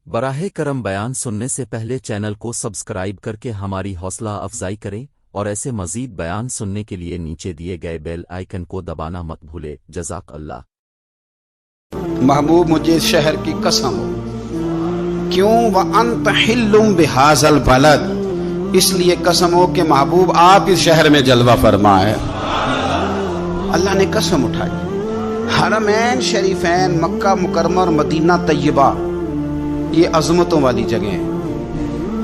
براہ کرم بیان سننے سے پہلے چینل کو سبسکرائب کر کے ہماری حوصلہ افزائی کریں اور ایسے مزید بیان سننے کے لیے نیچے دیے گئے بیل آئیکن کو دبانا مت بھولے۔ جزاک اللہ۔ محبوب مجھے اس شہر کی قسم ہو، کیوں وَأَنْتَ حِلٌّ بِهَذَا الْبَلَدِ، اس لیے قسم ہو کہ محبوب آپ اس شہر میں جلوہ فرما ہے۔ اللہ نے قسم اٹھائی۔ حرمین شریفین مکہ مکرمہ اور مدینہ طیبہ یہ عظمتوں والی جگہیں ہیں،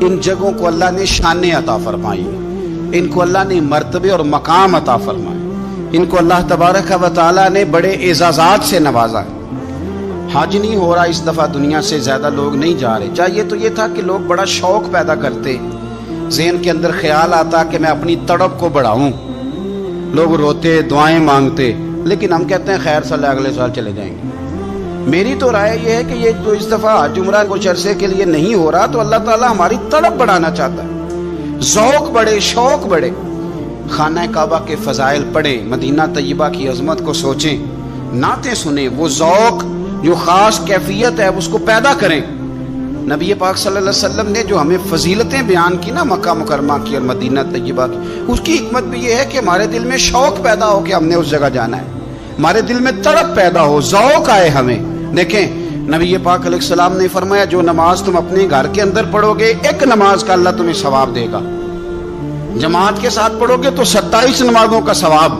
ان جگہوں کو اللہ نے شانیں عطا فرمائی، ان کو اللہ نے مرتبے اور مقام عطا فرمائے، ان کو اللہ تبارک و تعالیٰ نے بڑے اعزازات سے نوازا۔ حج نہیں ہو رہا اس دفعہ، دنیا سے زیادہ لوگ نہیں جا رہے، چاہیے تو یہ تھا کہ لوگ بڑا شوق پیدا کرتے، ذہن کے اندر خیال آتا کہ میں اپنی تڑپ کو بڑھاؤں، لوگ روتے دعائیں مانگتے، لیکن ہم کہتے ہیں خیر صلی اللہ اگلے سال چلے جائیں گے۔ میری تو رائے یہ ہے کہ یہ جو اس دفعہ حج عمرہ کچھ عرصے کے لیے نہیں ہو رہا تو اللہ تعالیٰ ہماری تڑپ بڑھانا چاہتا ہے، ذوق بڑھے، شوق بڑھے، خانہ کعبہ کے فضائل پڑھیں، مدینہ طیبہ کی عظمت کو سوچیں، نعتیں سنیں، وہ ذوق جو خاص کیفیت ہے اس کو پیدا کریں۔ نبی پاک صلی اللہ علیہ وسلم نے جو ہمیں فضیلتیں بیان کی نا مکہ مکرمہ کی اور مدینہ طیبہ کی، اس کی حکمت بھی یہ ہے کہ ہمارے دل میں شوق پیدا ہو کہ ہم نے اس جگہ جانا ہے، ہمارے دل میں تڑپ پیدا ہو، ذوق آئے ہمیں۔ دیکھیں نبی پاک علیہ السلام نے فرمایا جو نماز تم اپنے گھر کے اندر پڑھو گے ایک نماز کا اللہ تمہیں ثواب دے گا، جماعت کے ساتھ پڑھو گے تو 27 نمازوں کا ثواب،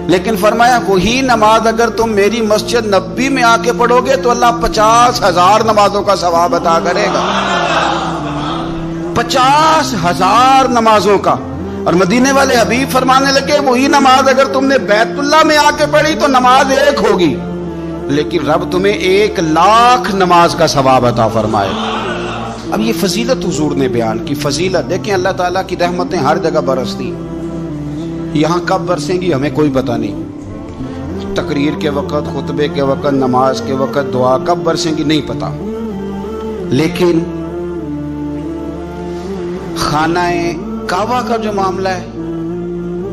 لیکن فرمایا وہی نماز اگر تم میری مسجد نبوی میں آ کے پڑھو گے تو اللہ 50,000 نمازوں کا ثواب عطا کرے گا، 50,000 نمازوں کا۔ اور مدینے والے حبیب فرمانے لگے وہی نماز اگر تم نے بیت اللہ میں آ کے پڑھی تو نماز ایک ہوگی، لیکن رب تمہیں 1,00,000 نماز کا ثواب عطا فرمائے۔ اب یہ فضیلت حضور نے بیان کی، فضیلت دیکھیں اللہ تعالیٰ کی رحمتیں ہر جگہ برستی، یہاں کب برسیں گی ہمیں کوئی پتہ نہیں، تقریر کے وقت، خطبے کے وقت، نماز کے وقت، دعا کب برسیں گی نہیں پتہ، لیکن خانہ کعبہ کا جو معاملہ ہے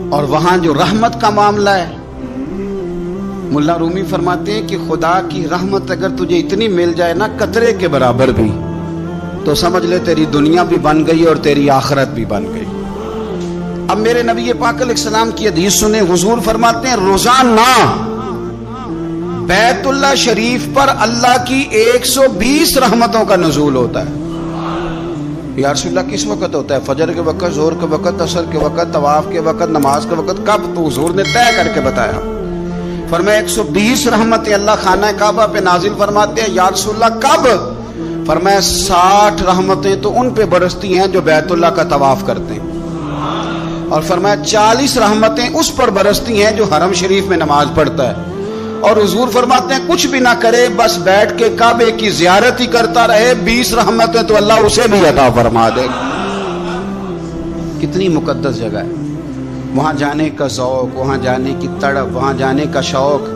اور وہاں جو رحمت کا معاملہ ہے، ملا رومی فرماتے ہیں کہ خدا کی رحمت اگر تجھے اتنی مل جائے نا قطرے کے برابر بھی، تو سمجھ لے تیری دنیا بھی بن گئی اور تیری آخرت بھی بن گئی۔ اب میرے نبی پاک علیہ السلام کی حدیث سنیں، حضور فرماتے ہیں روزانہ بیت اللہ شریف پر اللہ کی 120 رحمتوں کا نزول ہوتا ہے۔ یا رسول اللہ کس وقت ہوتا ہے؟ فجر کے وقت، ظہر کے وقت، عصر کے وقت، طواف کے وقت، نماز کے وقت، کب؟ تو حضور نے طے کر کے بتایا، فرمایا 120 رحمتیں اللہ خانہ کعبہ پہ نازل فرماتے ہیں۔ یا رسول اللہ کب؟ فرمایا 60 رحمتیں تو ان پہ برستی ہیں جو بیت اللہ کا طواف کرتے ہیں، اور فرمایا 40 رحمتیں اس پر برستی ہیں جو حرم شریف میں نماز پڑھتا ہے، اور حضور فرماتے ہیں کچھ بھی نہ کرے بس بیٹھ کے کعبے کی زیارت ہی کرتا رہے، 20 رحمتیں تو اللہ اسے بھی عطا فرما دے۔ کتنی مقدس جگہ ہے، وہاں جانے کا ذوق، وہاں جانے کی تڑپ، وہاں جانے کا شوق۔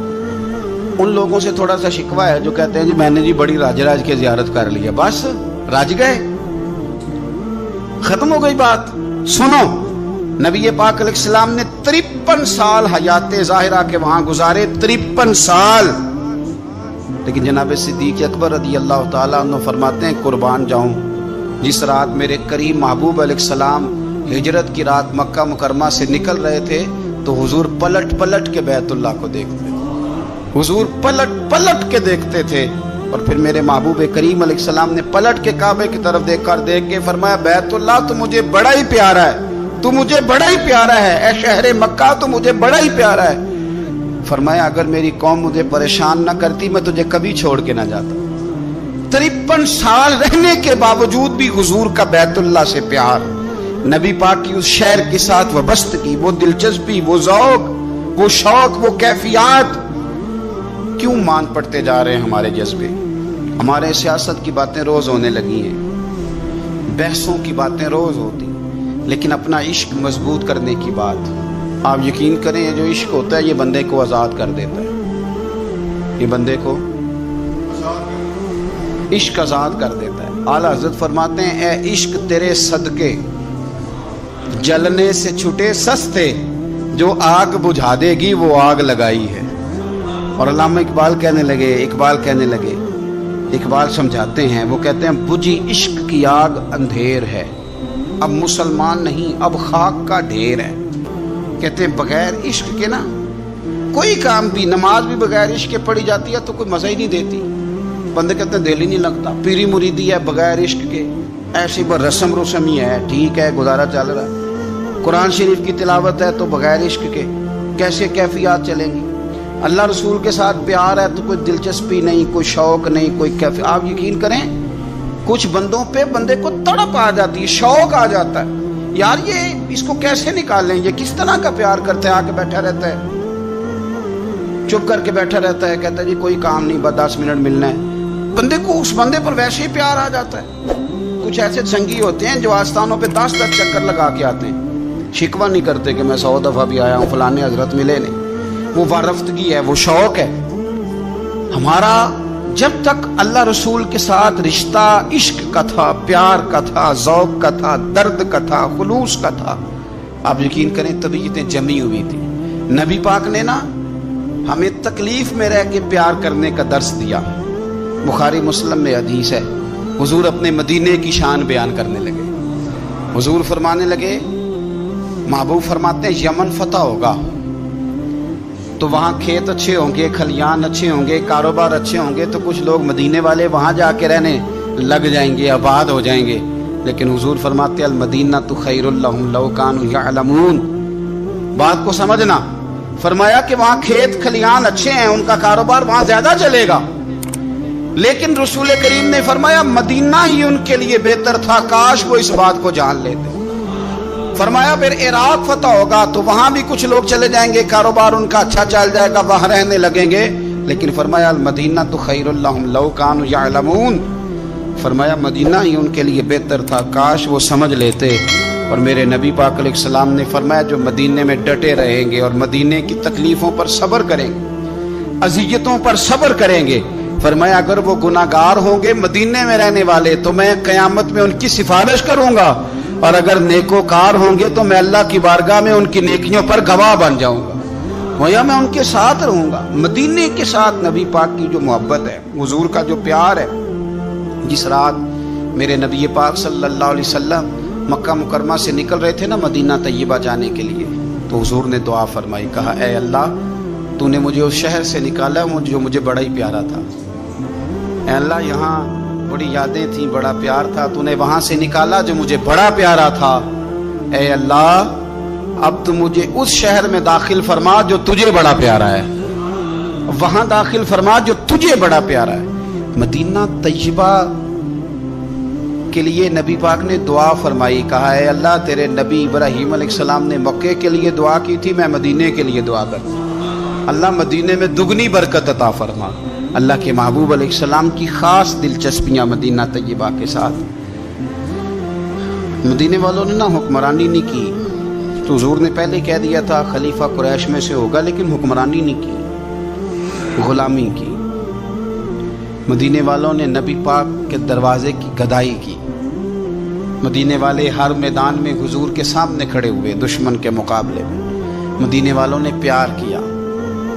ان لوگوں سے تھوڑا سا شکوہ ہے جو کہتے ہیں جی میں نے جی بڑی راج کے زیارت کر لی ہے، بس راج گئے، ختم ہو گئی بات۔ سنو نبی پاک علیہ السلام نے 53 سال حیات ظاہرہ کے وہاں گزارے، 53 سال، لیکن جناب صدیق اکبر رضی اللہ تعالیٰ عنہ فرماتے ہیں قربان جاؤں جس رات میرے کریم محبوب علیہ السلام ہجرت کی رات مکہ مکرمہ سے نکل رہے تھے تو حضور پلٹ پلٹ کے بیت اللہ کو دیکھتے تھے، حضور پلٹ پلٹ کے دیکھتے تھے، اور پھر میرے محبوب کریم علیہ السلام نے پلٹ کے کعبے کی طرف دیکھ کے فرمایا بیت اللہ تو مجھے بڑا ہی پیارا ہے، تو مجھے بڑا ہی پیارا ہے، اے شہر مکہ تو مجھے بڑا ہی پیارا ہے۔ فرمایا اگر میری قوم مجھے پریشان نہ کرتی میں تجھے کبھی چھوڑ کے نہ جاتا۔ 53 سال رہنے کے باوجود بھی حضور کا بیت اللہ سے پیار، نبی پاک کی اس شہر کے ساتھ وابستگی، وہ دلچسپی، وہ ذوق، وہ شوق، وہ کیفیات، کیوں مان پڑتے جا رہے ہیں ہمارے جذبے؟ ہمارے سیاست کی باتیں روز ہونے لگی ہیں، بحثوں کی باتیں روز ہوتی، لیکن اپنا عشق مضبوط کرنے کی بات، آپ یقین کریں جو عشق ہوتا ہے یہ بندے کو آزاد کر دیتا ہے، یہ بندے کو عشق آزاد کر دیتا ہے۔ اعلیٰ حضرت فرماتے ہیں اے عشق تیرے صدقے جلنے سے چھٹے سستے، جو آگ بجھا دے گی وہ آگ لگائی ہے۔ اور علامہ اقبال کہنے لگے اقبال سمجھاتے ہیں، وہ کہتے ہیں بجھی عشق کی آگ اندھیر ہے، اب مسلمان نہیں اب خاک کا ڈھیر ہے۔ کہتے ہیں بغیر عشق کے نا کوئی کام بھی، نماز بھی بغیر عشق کے پڑھی جاتی ہے تو کوئی مزہ ہی نہیں دیتی، بندے کہتے ہیں دل ہی نہیں لگتا۔ پیری مریدی ہے بغیر عشق کے ایسی بس رسم ہی ہے، ٹھیک ہے گزارا چل رہا ہے۔ قرآن شریف کی تلاوت ہے تو بغیر عشق کے کیسے کیفیات چلیں گی؟ اللہ رسول کے ساتھ پیار ہے تو کوئی دلچسپی نہیں، کوئی شوق نہیں، کوئی کیفیت۔ آپ یقین کریں کچھ بندوں پہ بندے کو تڑپ آ جاتی ہے، شوق آ جاتا ہے، یار یہ اس کو کیسے نکالیں، یہ کس طرح کا پیار کرتے ہیں، آ کے بیٹھا رہتا ہے، چپ کر کے بیٹھا رہتا ہے، کہتا ہے جی کوئی کام نہیں بس 10 منٹ ملنا ہے۔ بندے کو اس بندے پر ویسے ہی پیار آ جاتا ہے۔ کچھ ایسے سنگی ہوتے ہیں جو آستانوں پہ 10 چکر لگا کے آتے ہیں، شکوہ نہیں کرتے کہ میں 100 دفعہ بھی آیا ہوں فلانے حضرت ملے نہیں، وہ وارفتگی ہے، وہ شوق ہے ہمارا۔ جب تک اللہ رسول کے ساتھ رشتہ عشق کا تھا، پیار کا تھا، ذوق کا تھا، درد کا تھا، خلوص کا تھا، آپ یقین کریں طبیعتیں جمی ہوئی تھی۔ نبی پاک نے نا ہمیں تکلیف میں رہ کے پیار کرنے کا درس دیا۔ بخاری مسلم میں حدیث ہے، حضور اپنے مدینے کی شان بیان کرنے لگے۔ حضور فرمانے لگے، محبوب فرماتے ہیں یمن فتح ہوگا تو وہاں کھیت اچھے ہوں گے، کھلیان اچھے ہوں گے، کاروبار اچھے ہوں گے، تو کچھ لوگ مدینے والے وہاں جا کے رہنے لگ جائیں گے، آباد ہو جائیں گے۔ لیکن حضور فرماتے ہیں المدینہ تو خیر لہم لو کانوا یعلمون۔ بات کو سمجھنا، فرمایا کہ وہاں کھیت کھلیان اچھے ہیں، ان کا کاروبار وہاں زیادہ چلے گا، لیکن رسول کریم نے فرمایا مدینہ ہی ان کے لیے بہتر تھا، کاش وہ اس بات کو جان لیتے۔ فرمایا پھر عراق فتح ہوگا تو وہاں بھی کچھ لوگ چلے جائیں گے، کاروبار ان کا اچھا چل جائے گا، وہاں رہنے لگیں گے، لیکن فرمایا المدینہ تو خیر لہم لو کانوا یعلمون۔ فرمایا مدینہ ہی ان کے لیے بہتر تھا، کاش وہ سمجھ لیتے۔ اور میرے نبی پاک علیہ السلام نے فرمایا جو مدینے میں ڈٹے رہیں گے اور مدینے کی تکلیفوں پر صبر کریں گے، اذیتوں پر صبر کریں گے، فرمایا اگر وہ گناہگار ہوں گے مدینے میں رہنے والے تو میں قیامت میں ان کی سفارش کروں گا، اور اگر نیکوکار ہوں گے تو میں اللہ کی بارگاہ میں ان کی نیکیوں پر گواہ بن جاؤں گا، گویا میں ان کے ساتھ رہوں گا۔ مدینے کے ساتھ نبی پاک کی جو محبت ہے، حضور کا جو پیار ہے، جس رات میرے نبی پاک صلی اللہ علیہ وسلم مکہ مکرمہ سے نکل رہے تھے نا مدینہ طیبہ جانے کے لیے، تو حضور نے دعا فرمائی، کہا اے اللہ تو نے مجھے اس شہر سے نکالا جو مجھے بڑا ہی پیارا تھا، اے اللہ یہاں بڑی یادیں تھیں، بڑا پیار تھا، تو نے وہاں سے نکالا جو مجھے بڑا پیارا تھا، اے اللہ اب تو مجھے اس شہر میں داخل فرما جو تجھے بڑا پیارا ہے، وہاں داخل فرما جو تجھے بڑا پیارا ہے۔ مدینہ طیبہ کے لیے نبی پاک نے دعا فرمائی، کہا اے اللہ تیرے نبی ابراہیم علیہ السلام نے مکے کے لیے دعا کی تھی، میں مدینے کے لیے دعا کرتا ہوں، اللہ مدینے میں دگنی برکت عطا فرما۔ اللہ کے محبوب علیہ السلام کی خاص دلچسپیاں مدینہ طیبہ کے ساتھ۔ مدینے والوں نے نہ حکمرانی نہیں کی، تو حضور نے پہلے کہہ دیا تھا خلیفہ قریش میں سے ہوگا، لیکن حکمرانی نہیں کی، غلامی کی۔ مدینے والوں نے نبی پاک کے دروازے کی گدائی کی، مدینے والے ہر میدان میں حضور کے سامنے کھڑے ہوئے دشمن کے مقابلے میں، مدینے والوں نے پیار کیا۔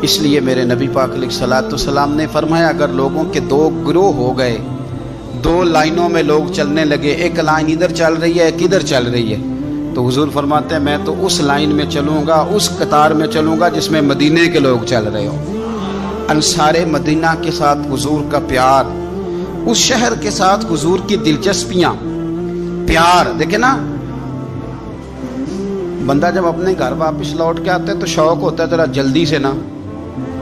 اس لیے میرے نبی پاک علیہ الصلوۃ والسلام نے فرمایا اگر لوگوں کے دو گروہ ہو گئے، دو لائنوں میں لوگ چلنے لگے، ایک لائن ادھر چل رہی ہے ایک ادھر چل رہی ہے، تو حضور فرماتے ہیں میں تو اس لائن میں چلوں گا، اس قطار میں چلوں گا جس میں مدینے کے لوگ چل رہے ہوں۔ انصار مدینہ کے ساتھ حضور کا پیار، اس شہر کے ساتھ حضور کی دلچسپیاں، پیار دیکھیں نا، بندہ جب اپنے گھر واپس لوٹ کے آتا ہے تو شوق ہوتا ہے ذرا جلدی سے نا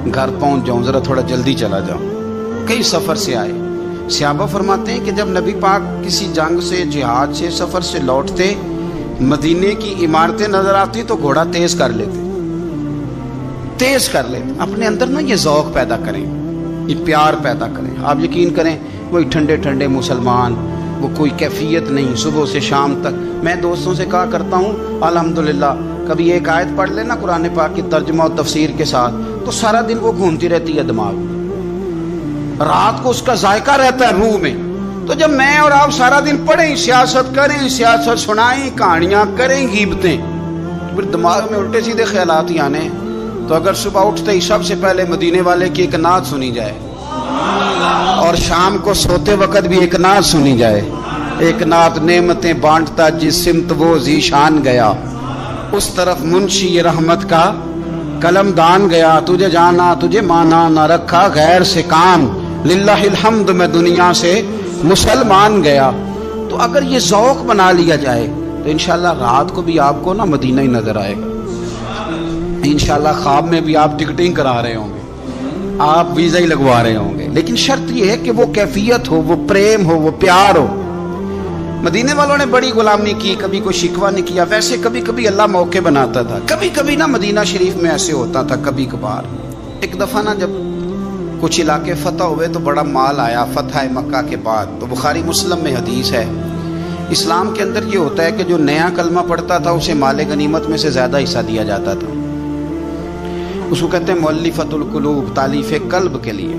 گھر پہنچ جاؤں، ذرا تھوڑا جلدی چلا جاؤں۔ کئی سفر سے آئے، صحابہ فرماتے ہیں کہ جب نبی پاک کسی جنگ سے، جہاد سے، سفر سے لوٹتے، مدینے کی عمارتیں نظر آتی تو گھوڑا تیز کر لیتے، اپنے اندر نا یہ ذوق پیدا کریں، یہ پیار پیدا کریں۔ آپ یقین کریں وہی ٹھنڈے ٹھنڈے مسلمان، وہ کوئی کیفیت نہیں، صبح سے شام تک۔ میں دوستوں سے کہا کرتا ہوں الحمدللہ کبھی ایک آیت پڑھ لینا قرآن پاک کی ترجمہ و تفسیر کے ساتھ تو سارا دن وہ گھومتی رہتی ہے دماغ میں، رات کو اس کا ذائقہ رہتا ہے روح میں۔ تو جب میں اور آپ سارا دن پڑھیں، سیاست کریں، سیاست سنائیں، کہانیاں کریں، غیبتیں، پھر دماغ میں الٹے سیدھے خیالات ہی آنے، تو اگر صبح اٹھتے ہی سب سے پہلے مدینے والے کی ایک نعت سنی جائے اور شام کو سوتے وقت بھی ایک نعت سنی جائے، ایک نعت نعمتیں بانٹتا جس سمت وہ ذیشان گیا، اس طرف منشی رحمت کا قلم دان گیا، تجھے جانا تجھے مانا نہ رکھا غیر سے کام، للہ الحمد میں دنیا سے مسلمان گیا۔ تو اگر یہ ذوق بنا لیا جائے تو انشاءاللہ رات کو بھی آپ کو نا مدینہ ہی نظر آئے گا، انشاءاللہ خواب میں بھی آپ ٹکٹنگ کرا رہے ہوں گے، آپ ویزا ہی لگوا رہے ہوں گے، لیکن شرط یہ ہے کہ وہ کیفیت ہو، وہ پریم ہو، وہ پیار ہو۔ مدینے والوں نے بڑی غلامی کی، کبھی کوئی شکوہ نہیں کیا، ویسے کبھی کبھی اللہ موقع بناتا تھا، کبھی کبھی نا مدینہ شریف میں ایسے ہوتا تھا کبھی کبھار۔ ایک دفعہ نا جب کچھ علاقے فتح ہوئے تو بڑا مال آیا فتح مکہ کے بعد، تو بخاری مسلم میں حدیث ہے، اسلام کے اندر یہ ہوتا ہے کہ جو نیا کلمہ پڑھتا تھا اسے مال غنیمت میں سے زیادہ حصہ دیا جاتا تھا، اس کو کہتے ہیں مؤلفۃ القلوب، تالیف قلب کے لیے۔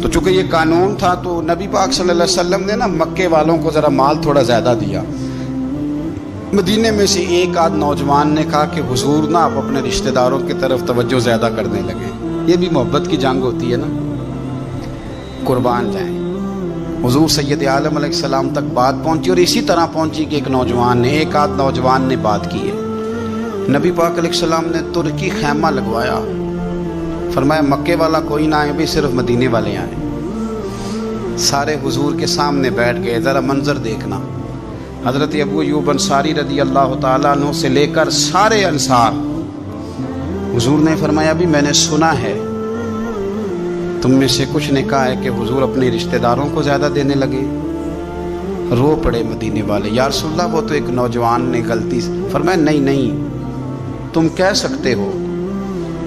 تو چونکہ یہ قانون تھا تو نبی پاک صلی اللہ علیہ وسلم نے نا مکے والوں کو ذرا مال تھوڑا زیادہ دیا۔ مدینے میں سے ایک آدھ نوجوان نے کہا کہ حضور نا آپ اپنے رشتہ داروں کی طرف توجہ زیادہ کرنے لگے، یہ بھی محبت کی جنگ ہوتی ہے نا، قربان جائیں۔ حضور سید عالم علیہ السلام تک بات پہنچی، اور اسی طرح پہنچی کہ ایک آدھ نوجوان نے بات کی ہے۔ نبی پاک علیہ السلام نے ترکی خیمہ لگوایا، فرمایا مکے والا کوئی نہ آئے بھی، صرف مدینے والے آئیں۔ سارے حضور کے سامنے بیٹھ گئے، ذرا منظر دیکھنا، حضرت ابو ایوب انصاری رضی اللہ تعالیٰ عنہ سے لے کر سارے انصار۔ حضور نے فرمایا بھی میں نے سنا ہے تم میں سے کچھ نے کہا ہے کہ حضور اپنے رشتہ داروں کو زیادہ دینے لگے۔ رو پڑے مدینے والے، یا رسول اللہ وہ تو ایک نوجوان نے غلطی سے۔ فرمایا نہیں تم کہہ سکتے ہو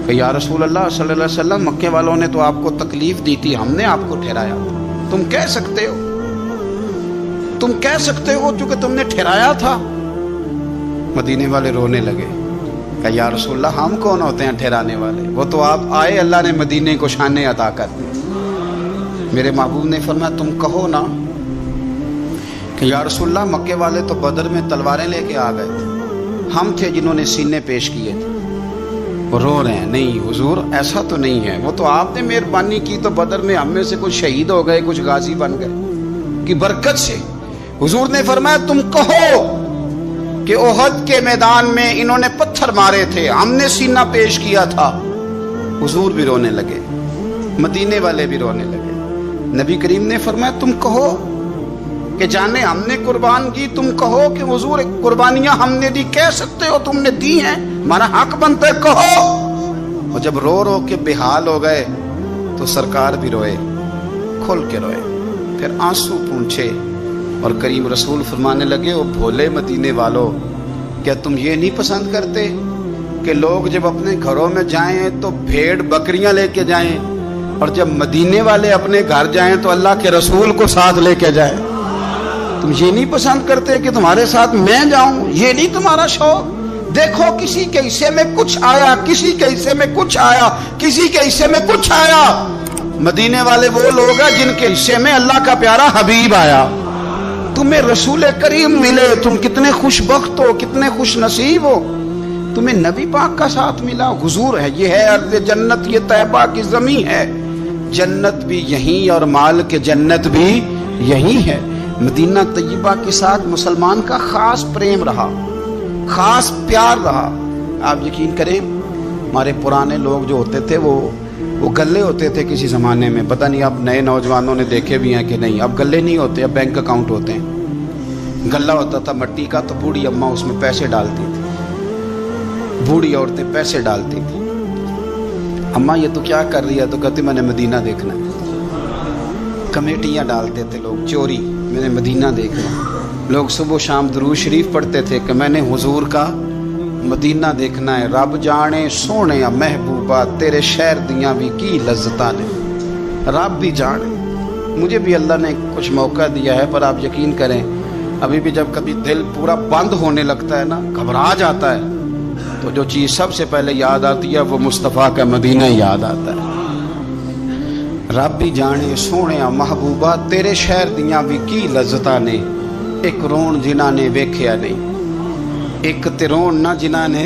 کہ یا رسول اللہ صلی اللہ علیہ وسلم مکے والوں نے تو آپ کو تکلیف دی تھی، ہم نے آپ کو ٹھہرایا تھا، تم کہہ سکتے ہو چونکہ تم نے ٹھہرایا تھا۔ مدینے والے رونے لگے کہ یا رسول اللہ ہم کون ہوتے ہیں ٹھہرانے والے، وہ تو آپ آئے، اللہ نے مدینے کو شانیں عطا کر دی۔ میرے محبوب نے فرمایا تم کہو نا کہ یا رسول اللہ مکے والے تو بدر میں تلواریں لے کے آ گئے تھے، ہم تھے جنہوں نے سینے پیش کیے تھے۔ وہ رو رہے ہیں، نہیں حضور ایسا تو نہیں ہے، وہ تو آپ نے مہربانی کی تو بدر میں ہم میں سے کچھ شہید ہو گئے، کچھ غازی بن گئے کی برکت سے۔ حضور نے فرمایا تم کہو کہ احد کے میدان میں انہوں نے پتھر مارے تھے، ہم نے سینہ پیش کیا تھا۔ حضور بھی رونے لگے، مدینے والے بھی رونے لگے۔ نبی کریم نے فرمایا تم کہو کہ جانے ہم نے قربان کی، تم کہو کہ حضور قربانیاں ہم نے دی، کہہ سکتے ہو تم نے دی ہیں، ہمارا حق بنتا ہے کہو۔ اور جب رو رو کے بےحال ہو گئے تو سرکار بھی روئے، کھل کے روئے، پھر آنسو پونچھے اور کریم رسول فرمانے لگے او بھولے مدینے والو، کیا تم یہ نہیں پسند کرتے کہ لوگ جب اپنے گھروں میں جائیں تو بھیڑ بکریاں لے کے جائیں، اور جب مدینے والے اپنے گھر جائیں تو اللہ کے رسول کو ساتھ لے کے جائیں؟ تم یہ نہیں پسند کرتے کہ تمہارے ساتھ میں جاؤں؟ یہ نہیں تمہارا شوق؟ دیکھو کسی کے حصے میں کچھ آیا، کسی کے حصے میں کچھ آیا، کسی کے حصے میں کچھ آیا۔ مدینے والے وہ لوگ ہیں جن کے حصے میں اللہ کا پیارا حبیب آیا۔ تمہیں رسول کریم ملے، تم کتنے خوش بخت ہو، کتنے خوش نصیب ہو، تمہیں نبی پاک کا ساتھ ملا۔ حضور ہے، یہ ہے ارض جنت، یہ طیبہ کی زمین ہے، جنت بھی یہیں اور مال کے جنت بھی یہیں ہے۔ مدینہ طیبہ کے ساتھ مسلمان کا خاص پریم رہا، خاص پیار رہا۔ آپ یقین کریں ہمارے پرانے لوگ جو ہوتے تھے وہ گلے ہوتے تھے کسی زمانے میں، پتہ نہیں اب نئے نوجوانوں نے دیکھے بھی ہیں کہ نہیں، اب گلے نہیں ہوتے، اب بینک اکاؤنٹ ہوتے ہیں۔ گلا ہوتا تھا مٹی کا، تو بوڑھی اماں اس میں پیسے ڈالتی تھی، بوڑھی عورتیں پیسے ڈالتی تھی۔ اماں یہ تو کیا کر رہی ہے؟ تو کہتی میں نے مدینہ دیکھنا ہے۔ کمیٹیاں ڈالتے تھے لوگ چوری، میں نے مدینہ دیکھنا۔ لوگ صبح شام درود شریف پڑھتے تھے کہ میں نے حضور کا مدینہ دیکھنا ہے۔ رب جانے سونے محبوبہ تیرے شہر دیاں بھی کی لذتاں نے، رب بھی جانے۔ مجھے بھی اللہ نے کچھ موقع دیا ہے، پر آپ یقین کریں ابھی بھی جب کبھی دل پورا بند ہونے لگتا ہے نا، گھبرا جاتا ہے، تو جو چیز سب سے پہلے یاد آتی ہے وہ مصطفیٰ کا مدینہ یاد آتا ہے۔ رب بھی جانے سونے محبوبہ تیرے شہر دیاں بھی کی لذتاں نے، ایک رون جنہاں نے ویکھیا نہیں، ایک تے رون نہ جنہاں نے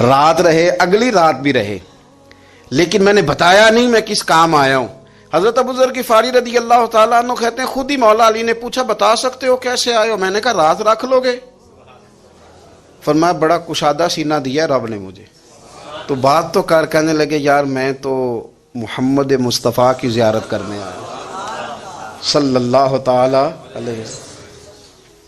رات رہے، اگلی رات بھی رہے، لیکن میں نے بتایا نہیں میں کس کام آیا ہوں۔ حضرت ابو ذر غفاری رضی اللہ تعالیٰ عنہ کہتے ہیں خود ہی مولا علی نے پوچھا بتا سکتے ہو کیسے آئے ہو؟ میں نے کہا رات رکھ لو گے؟ فرمایا بڑا کشادہ سینہ دیا رب نے مجھے۔ تو بات تو کر کہنے لگے یار میں تو محمد مصطفیٰ کی زیارت کرنے آیا صلی اللہ تعالی علیہ وسلم۔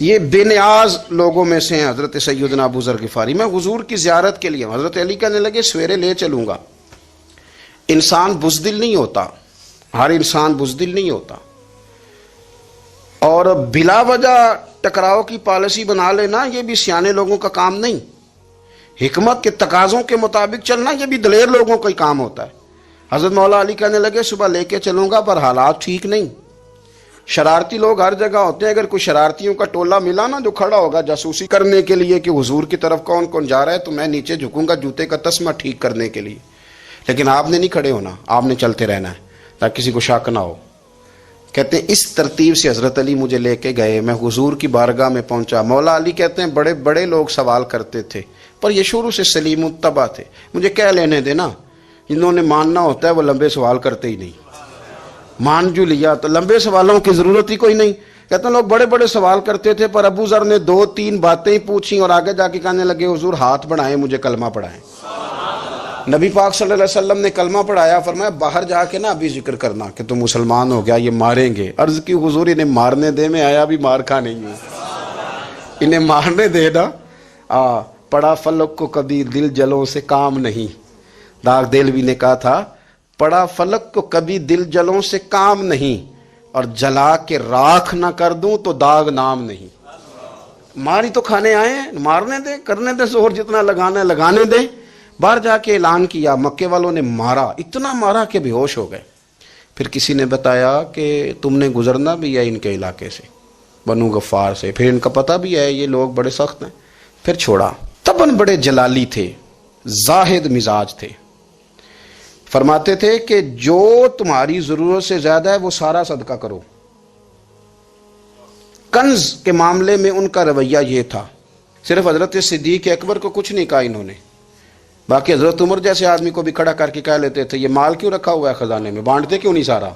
یہ بے نیاز لوگوں میں سے ہیں حضرت سیدنا ابو ذر غفاری۔ میں حضور کی زیارت کے لیے، حضرت علی کہنے لگے سویرے لے چلوں گا۔ انسان بزدل نہیں ہوتا، ہر انسان بزدل نہیں ہوتا، اور بلا وجہ ٹکراؤ کی پالیسی بنا لینا یہ بھی سیانے لوگوں کا کام نہیں۔ حکمت کے تقاضوں کے مطابق چلنا یہ بھی دلیر لوگوں کا ہی کام ہوتا ہے۔ حضرت مولا علی کہنے لگے صبح لے کے چلوں گا پر حالات ٹھیک نہیں، شرارتی لوگ ہر جگہ ہوتے ہیں، اگر کوئی شرارتیوں کا ٹولہ ملا نا جو کھڑا ہوگا جاسوسی کرنے کے لیے کہ حضور کی طرف کون کون جا رہا ہے، تو میں نیچے جھکوں گا جوتے کا تسمہ ٹھیک کرنے کے لیے، لیکن آپ نے نہیں کھڑے ہونا، آپ نے چلتے رہنا ہے تاکہ کسی کو شک نہ ہو۔ کہتے ہیں اس ترتیب سے حضرت علی مجھے لے کے گئے، میں حضور کی بارگاہ میں پہنچا۔ مولا علی کہتے ہیں بڑے بڑے لوگ سوال کرتے تھے پر یہ شروع سے سلیم الطبع تھے، مجھے کہہ لینے دینا، جنہوں نے ماننا ہوتا ہے وہ لمبے سوال کرتے ہی نہیں، مان جو لیا تو لمبے سوالوں کی ضرورت ہی کوئی نہیں۔ کہتے ہیں لوگ بڑے بڑے سوال کرتے تھے پر ابو ذر نے 2-3 باتیں پوچھیں اور آگے جا کے کہنے لگے حضور ہاتھ بڑھائیں مجھے کلمہ پڑھائیں۔ نبی پاک صلی اللہ علیہ وسلم نے کلمہ پڑھایا، فرمایا باہر جا کے نا ابھی ذکر کرنا کہ تم مسلمان ہو گیا، یہ ماریں گے۔ عرض کی حضور انہیں مارنے دے، میں آیا بھی مار کھا نہیں ہوں، انہیں مارنے دے نا۔ پڑا فلک کو کبھی دل جلوں سے کام نہیں، داغ دہلوی نے کہا تھا پڑا فلک کو کبھی دل جلوں سے کام نہیں، اور جلا کے راکھ نہ کر دوں تو داغ نام نہیں۔ ماری تو کھانے آئے ہیں، مارنے دیں، کرنے دیں زور جتنا لگانا ہے لگانے دیں۔ باہر جا کے اعلان کیا، مکے والوں نے مارا، اتنا مارا کہ بے ہوش ہو گئے۔ پھر کسی نے بتایا کہ تم نے گزرنا بھی ہے ان کے علاقے سے، بنو غفار سے، پھر ان کا پتہ بھی ہے یہ لوگ بڑے سخت ہیں، پھر چھوڑا۔ تباً بڑے جلالی تھے، زاہد مزاج تھے، فرماتے تھے کہ جو تمہاری ضرورت سے زیادہ ہے وہ سارا صدقہ کرو۔ کنز کے معاملے میں ان کا رویہ یہ تھا، صرف حضرت صدیق اکبر کو کچھ نہیں کہا انہوں نے، باقی حضرت عمر جیسے آدمی کو بھی کھڑا کر کے کہہ لیتے تھے یہ مال کیوں رکھا ہوا ہے خزانے میں، بانٹتے کیوں نہیں سارا؟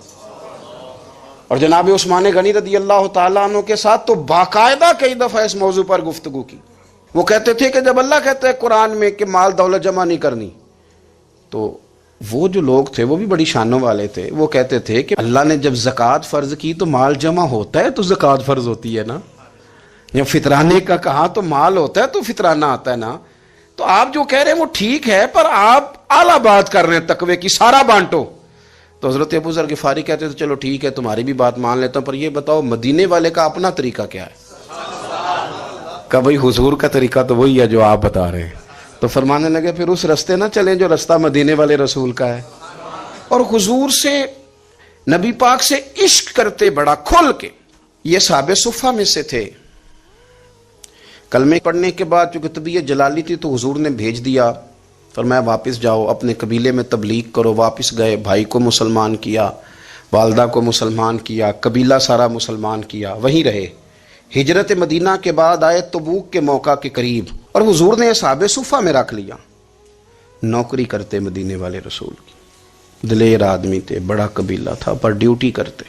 اور جناب عثمان غنی رضی اللہ تعالیٰ عنہ کے ساتھ تو باقاعدہ کئی دفعہ اس موضوع پر گفتگو کی۔ وہ کہتے تھے کہ جب اللہ کہتا ہے قرآن میں کہ مال دولت جمع نہیں کرنی، تو وہ جو لوگ تھے وہ بھی بڑی شانوں والے تھے، وہ کہتے تھے کہ اللہ نے جب زکوٰۃ فرض کی تو مال جمع ہوتا ہے تو زکوٰۃ فرض ہوتی ہے نا، یا فطرانے کا کہا تو مال ہوتا ہے تو فطرانہ آتا ہے نا۔ تو آپ جو کہہ رہے ہیں وہ ٹھیک ہے پر آپ اعلیٰ بات کر رہے ہیں تقوی کی، سارا بانٹو۔ تو حضرت ابو ذر غفاری کہتے تھے چلو ٹھیک ہے تمہاری بھی بات مان لیتا ہوں، پر یہ بتاؤ مدینے والے کا اپنا طریقہ کیا ہے؟ کہ بھائی حضور کا طریقہ تو وہی ہے جو آپ بتا رہے ہیں۔ تو فرمانے لگے پھر اس رستے نہ چلیں جو رستہ مدینے والے رسول کا ہے، اور حضور سے نبی پاک سے عشق کرتے بڑا کھل کے۔ یہ صحابہ صفہ میں سے تھے۔ کلمے پڑھنے کے بعد چونکہ طبیعت جلالی تھی تو حضور نے بھیج دیا، فرمایا واپس جاؤ اپنے قبیلے میں تبلیغ کرو۔ واپس گئے، بھائی کو مسلمان کیا، والدہ کو مسلمان کیا، قبیلہ سارا مسلمان کیا، وہیں رہے۔ ہجرت مدینہ کے بعد آئے تبوک کے موقع کے قریب، اور حضور نے اصحاب صفہ میں رکھ لیا۔ نوکری کرتے مدینے والے رسول کی، دلیر آدمی تھے، بڑا قبیلہ تھا، پر ڈیوٹی کرتے،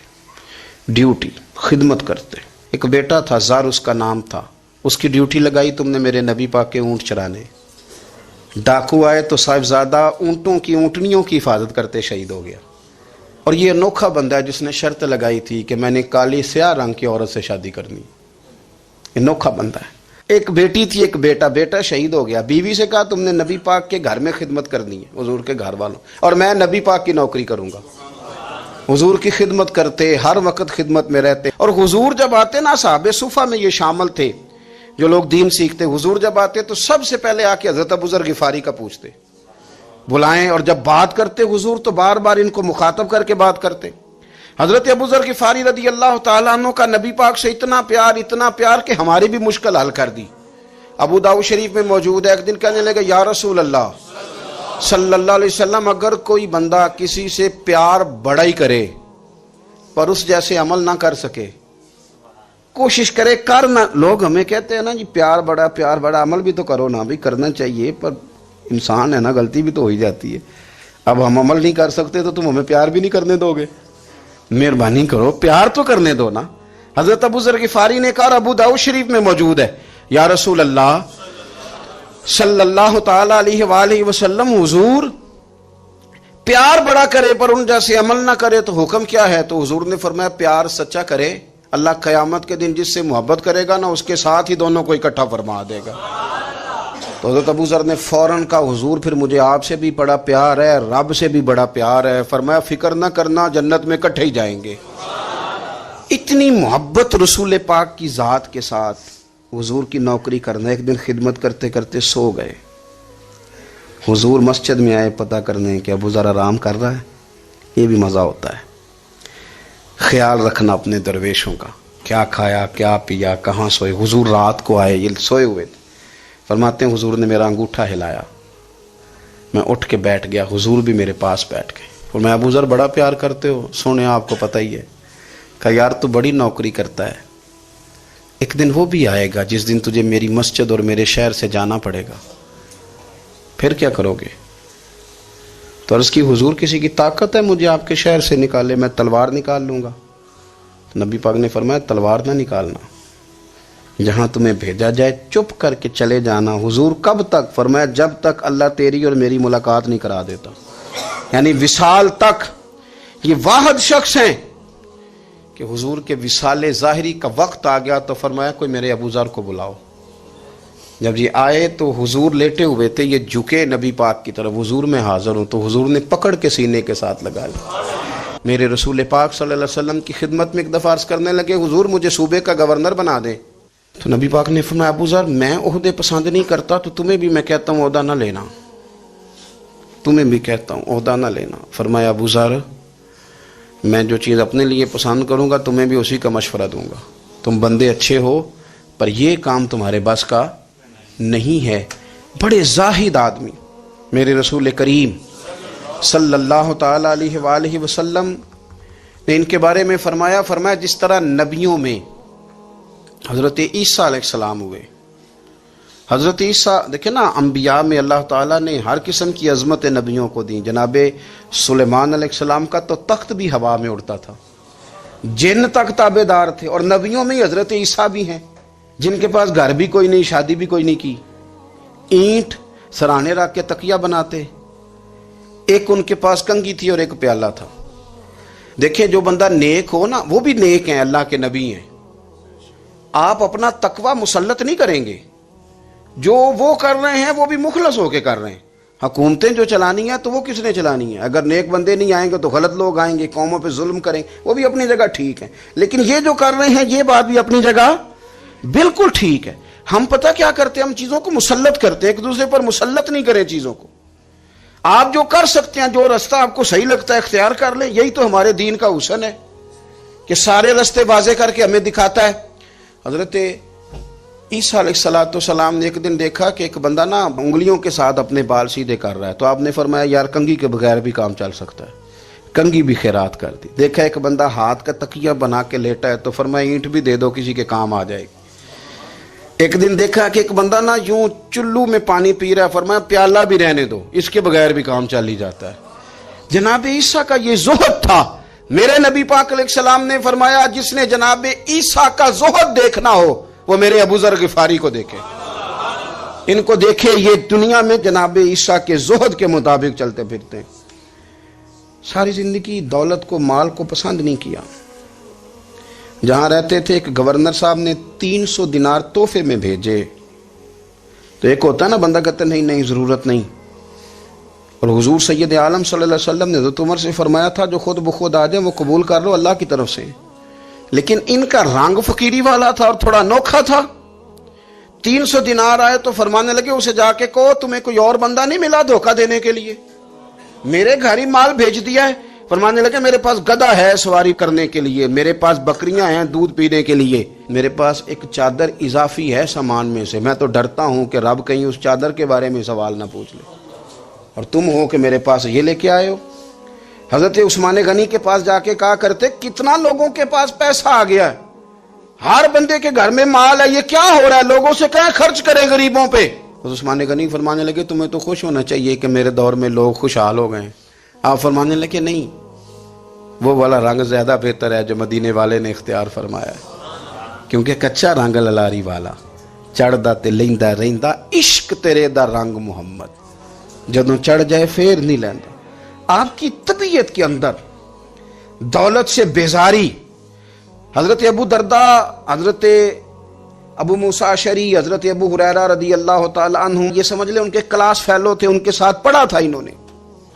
ڈیوٹی خدمت کرتے۔ ایک بیٹا تھا زار اس کا نام تھا، اس کی ڈیوٹی لگائی تم نے میرے نبی پاک کے اونٹ چرانے۔ ڈاکو آئے تو صاحبزادہ اونٹوں کی اونٹنیوں کی حفاظت کرتے شہید ہو گیا۔ اور یہ انوکھا بندہ ہے جس نے شرط لگائی تھی کہ میں نے کالی سیاہ رنگ کی عورت سے شادی کرنی، انوکھا بندہ ہے۔ ایک بیٹی تھی ایک بیٹا، بیٹا شہید ہو گیا، بیوی سے کہا تم نے نبی پاک کے گھر میں خدمت کرنی ہے، حضور کے گھر والوں، اور میں نبی پاک کی نوکری کروں گا۔ حضور کی خدمت کرتے، ہر وقت خدمت میں رہتے۔ اور حضور جب آتے نا، صحابہ صفہ میں یہ شامل تھے جو لوگ دین سیکھتے، حضور جب آتے تو سب سے پہلے آ کے حضرت ابو ذر غفاری کا پوچھتے، بلائیں، اور جب بات کرتے حضور تو بار بار ان کو مخاطب کر کے بات کرتے۔ حضرت ابو ذر غفاری رضی اللہ تعالیٰ عنہ کا نبی پاک سے اتنا پیار کہ ہماری بھی مشکل حل کر دی۔ ابو داؤد شریف میں موجود ہے، ایک دن کہنے لگے یا رسول اللہ صلی اللہ علیہ وسلم، اگر کوئی بندہ کسی سے پیار بڑا ہی کرے پر اس جیسے عمل نہ کر سکے، کوشش کرے کر نہ، لوگ ہمیں کہتے ہیں نا جی پیار بڑا عمل بھی تو کرو نا، بھی کرنا چاہیے، پر انسان ہے نا, غلطی بھی تو ہو ہی جاتی ہے. اب ہم عمل نہیں کر سکتے تو تم ہمیں پیار بھی نہیں کرنے دو گے؟ مہربانی کرو, پیار تو کرنے دو نا. حضرت ابو ذر غفاری نے کہا, ابو داؤد شریف میں موجود ہے, یا رسول اللہ صلی اللہ تعالی علیہ وآلہ وسلم, حضور پیار بڑا کرے پر ان جیسے عمل نہ کرے تو حکم کیا ہے؟ تو حضور نے فرمایا, پیار سچا کرے, اللہ قیامت کے دن جس سے محبت کرے گا نا اس کے ساتھ ہی دونوں کو اکٹھا فرما دے گا. تو حضرت ابو ذر نے فوراً کہا, حضور پھر مجھے آپ سے بھی بڑا پیار ہے, رب سے بھی بڑا پیار ہے. فرمایا, فکر نہ کرنا, جنت میں اکٹھے ہی جائیں گے. اتنی محبت رسول پاک کی ذات کے ساتھ. حضور کی نوکری کرنا, ایک دن خدمت کرتے کرتے سو گئے. حضور مسجد میں آئے پتہ کرنے کہ ابو ذر آرام کر رہا ہے. یہ بھی مزہ ہوتا ہے, خیال رکھنا اپنے درویشوں کا, کیا کھایا کیا پیا کہاں سوئے. حضور رات کو آئے, یہ سوئے ہوئے تھے. فرماتے ہیں حضور نے میرا انگوٹھا ہلایا, میں اٹھ کے بیٹھ گیا, حضور بھی میرے پاس بیٹھ گئے. اور میں, ابو ذر بڑا پیار کرتے ہو؟ سونے آپ کو پتہ ہی ہے. کہا, یار تو بڑی نوکری کرتا ہے, ایک دن وہ بھی آئے گا جس دن تجھے میری مسجد اور میرے شہر سے جانا پڑے گا, پھر کیا کرو گے؟ تو عرض کی, حضور کسی کی طاقت ہے مجھے آپ کے شہر سے نکالے؟ میں تلوار نکال لوں گا. تو نبی پاک نے فرمایا, تلوار نہ نکالنا, جہاں تمہیں بھیجا جائے چپ کر کے چلے جانا. حضور کب تک؟ فرمایا, جب تک اللہ تیری اور میری ملاقات نہیں کرا دیتا, یعنی وصال تک. یہ واحد شخص ہیں کہ حضور کے وصال ظاہری کا وقت آ گیا تو فرمایا, کوئی میرے ابو ذر کو بلاؤ. جب یہ آئے تو حضور لیٹے ہوئے تھے, یہ جھکے نبی پاک کی طرف, حضور میں حاضر ہوں. تو حضور نے پکڑ کے سینے کے ساتھ لگا لیا. میرے رسول پاک صلی اللہ علیہ وسلم کی خدمت میں ایک دفعہ عرض کرنے لگے, حضور مجھے صوبے کا گورنر بنا دیں. تو نبی پاک نے فرمایا, ابو ذر میں عہدے پسند نہیں کرتا, تو تمہیں بھی میں کہتا ہوں عہدہ نہ لینا, تمہیں بھی کہتا ہوں عہدہ نہ لینا. فرمایا, ابو ذر میں جو چیز اپنے لیے پسند کروں گا تمہیں بھی اسی کا مشورہ دوں گا. تم بندے اچھے ہو پر یہ کام تمہارے بس کا نہیں ہے. بڑے زاہد آدمی میرے رسول کریم صلی اللہ تعالی علیہ وآلہ وسلم نے ان کے بارے میں فرمایا, جس طرح نبیوں میں حضرت عیسیٰ علیہ السلام ہوئے. حضرت عیسیٰ دیکھیں نا, انبیاء میں اللہ تعالیٰ نے ہر قسم کی عظمت نبیوں کو دی. جناب سلیمان علیہ السلام کا تو تخت بھی ہوا میں اڑتا تھا, جن تک تابع دار تھے. اور نبیوں میں حضرت عیسیٰ بھی ہیں جن کے پاس گھر بھی کوئی نہیں, شادی بھی کوئی نہیں کی, اینٹ سرانے رکھ کے تکیہ بناتے. ایک ان کے پاس کنگھی تھی اور ایک پیالہ تھا. دیکھیں, جو بندہ نیک ہو نا وہ بھی نیک ہیں, اللہ کے نبی ہیں. آپ اپنا تقوی مسلط نہیں کریں گے, جو وہ کر رہے ہیں وہ بھی مخلص ہو کے کر رہے ہیں. حکومتیں جو چلانی ہیں تو وہ کس نے چلانی ہے؟ اگر نیک بندے نہیں آئیں گے تو غلط لوگ آئیں گے, قوموں پہ ظلم کریں, وہ بھی اپنی جگہ ٹھیک ہے. لیکن یہ جو کر رہے ہیں یہ بات بھی اپنی جگہ بالکل ٹھیک ہے. ہم پتہ کیا کرتے ہیں, ہم چیزوں کو مسلط کرتے ہیں, ایک دوسرے پر مسلط نہیں کریں چیزوں کو. آپ جو کر سکتے ہیں, جو رستہ آپ کو صحیح لگتا ہے اختیار کر لیں. یہی تو ہمارے دین کا حسن ہے کہ سارے رستے واضح کر کے ہمیں دکھاتا ہے. حضرت عیسیٰ علیہ السلام نے ایک دن دیکھا کہ ایک بندہ نا انگلیوں کے ساتھ اپنے بال سیدھے کر رہا ہے. تو آپ نے فرمایا, یار کنگھی کے بغیر بھی کام چل سکتا ہے. کنگھی بھی خیرات کر دی. دیکھا ایک بندہ ہاتھ کا تکیہ بنا کے لیٹا ہے, تو فرمایا اینٹ بھی دے دو, کسی کے کام آ جائے گی. ایک دن دیکھا کہ ایک بندہ نا یوں چلو میں پانی پی رہا ہے, فرمایا پیالہ بھی رہنے دو, اس کے بغیر بھی کام چل ہی جاتا ہے. جناب عیسیٰ کا یہ زہد تھا. میرے نبی پاک علیہ السلام نے فرمایا, جس نے جناب عیسیٰ کا زہد دیکھنا ہو وہ میرے ابو ذر غفاری کو دیکھے, ان کو دیکھے. یہ دنیا میں جناب عیسیٰ کے زہد کے مطابق چلتے پھرتے ہیں. ساری زندگی دولت کو, مال کو پسند نہیں کیا. جہاں رہتے تھے ایک گورنر صاحب نے 300 دینار تحفے میں بھیجے. تو ایک ہوتا ہے نا, بندہ کہتا نہیں نہیں ضرورت نہیں. اور حضور سید عالم صلی اللہ علیہ وسلم نے حضرت عمر سے فرمایا تھا, جو خود بخود آ جائے وہ قبول کر لو اللہ کی طرف سے. لیکن ان کا رنگ فقیری والا تھا اور تھوڑا انوکھا تھا. 300 دینار آئے تو فرمانے لگے, اسے جا کے کہو تمہیں کوئی اور بندہ نہیں ملا دھوکہ دینے کے لیے, میرے گھر ہی مال بھیج دیا ہے. فرمانے لگے, میرے پاس گدھا ہے سواری کرنے کے لیے, میرے پاس بکریاں ہیں دودھ پینے کے لیے, میرے پاس ایک چادر اضافی ہے سامان میں سے. میں تو ڈرتا ہوں کہ رب کہیں اس چادر کے بارے میں سوال نہ پوچھ لے, اور تم ہو کہ میرے پاس یہ لے کے آئے ہو. حضرت عثمان غنی کے پاس جا کے کہا کرتے, کتنا لوگوں کے پاس پیسہ آ گیا ہے, ہر بندے کے گھر میں مال ہے, یہ کیا ہو رہا ہے, لوگوں سے کہیں خرچ کریں غریبوں پہ. عثمان غنی فرمانے لگے تمہیں تو خوش ہونا چاہیے کہ میرے دور میں لوگ خوشحال ہو گئے. آپ فرمانے لگے نہیں، وہ والا رنگ زیادہ بہتر ہے جو مدینے والے نے اختیار فرمایا ہے، کیونکہ کچا رنگ للاری والا چڑھدا تے لیندا رہندا عشق تیرے دا رنگ محمد، جدوں چڑھ جائے پھر نہیں لیندا. آپ کی طبیعت کے اندر دولت سے بیزاری. حضرت ابو درداء، حضرت ابو موسیٰ اشعری، حضرت ابو ہریرہ رضی اللہ تعالی عنہ، یہ سمجھ لیں ان کے کلاس فیلو تھے، ان کے ساتھ پڑھا تھا انہوں نے.